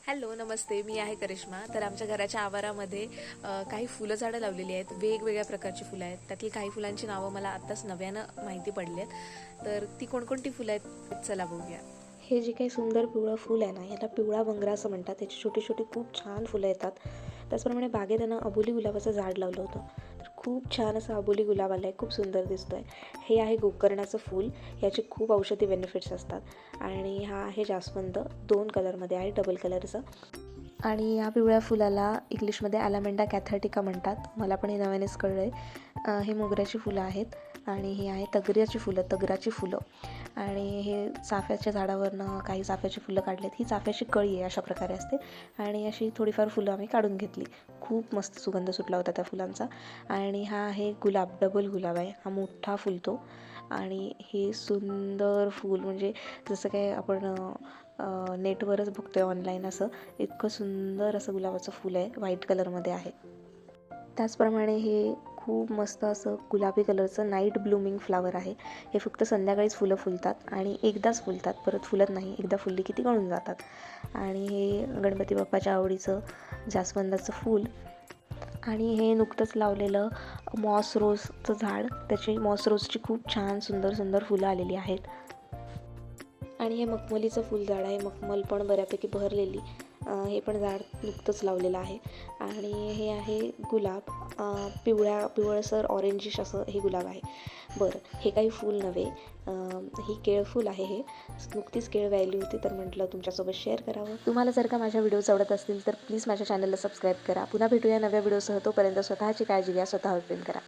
Hello, नमस्ते. मी आहे करिश्मा. तर आमच्या घराच्या आवारामध्ये काही फुलं झाडं लावलेली आहेत. वेगवेगळ्या प्रकारची फुलं आहेत. त्यातली काही फुलांची नावं मला आत्ताच नव्यानं माहिती पडली आहेत. तर ती कोणकोणती फुलं आहेत चला बघूया. हे जे काही सुंदर पिवळं फूल आहे ना, याला पिवळा बंगरा असं म्हणतात. त्याची छोटी छोटी खूप छान फुलं येतात. त्याचप्रमाणे बागेत आहे ना, अबोली गुलाबाचं झाड लावलं होतं. तर खूप छान असं अबोली गुलाब आलं आहे, खूप सुंदर दिसतो आहे. हे आहे गोकर्णाचं फूल. याचे खूप औषधी बेनिफिट्स असतात. आणि हा आहे जास्वंद, 2 कलरमध्ये आहे, डबल कलरचं. आणि या पिवळ्या फुलाला इंग्लिशमध्ये ॲलामेंडा कॅथर्टिका म्हणतात. मला पण हे नव्यानेच कळलं आहे. हे मोगऱ्याची फुलं आहेत. आणि ही आहे तगराची फुलं. आणि हे चाफ्याच्या झाडावरनं काही चाफ्याची फुलं काढलेत. ही चाफ्याची कळी आहे, अशा प्रकारे असते. आणि अशी थोडीफार फुलं आम्ही काढून घेतली. खूप मस्त सुगंध सुटला होता त्या फुलांचा. आणि हा आहे गुलाब, डबल गुलाब आहे. हा मोठा फुलतो. आणि हे सुंदर फूल म्हणजे जसं काय आपण नेटवरच बघतोय ऑनलाईन, असं इतकं सुंदर असं गुलाबाचं फूल आहे, व्हाईट कलरमध्ये आहे. त्याचप्रमाणे हे खूप मस्त असं गुलाबी कलरचं नाईट ब्लूमिंग फ्लावर आहे. हे फक्त संध्याकाळीच फुलं फुलतात आणि एकदाच फुलतात, परत फुलत नाही. एकदा फुलली की ती गळून जातात. आणि हे गणपती बाप्पाच्या आवडीचं जास्वंदाचं फूल. आणि हे नुकतंच लावलेलं मॉस रोजचं झाड, त्याची मॉस रोजची खूप छान सुंदर सुंदर फुलं आलेली आहेत. आणि हे मखमलीचं फुलझाड आहे. मखमल पण बऱ्यापैकी बहरलेली. हे पण झाड नुकतंच लावलेलं आहे. आणि हे आहे गुलाब, पिवळसर ऑरेंजिश असं हे गुलाब आहे. बरं, हे काही फूल नव्हे, ही केळफूल आहे. हे नुकतीच केळ व्यायली होती, तर म्हटलं तुमच्यासोबत शेअर करावं. तुम्हाला जर का माझ्या व्हिडिओज आवडत असतील तर प्लीज माझ्या चॅनलला सबस्क्राईब करा. पुन्हा भेटूया नव्या व्हिडिओसह. तोपर्यंत स्वतःची काळजी घ्या, स्वतःवर प्रेम करा.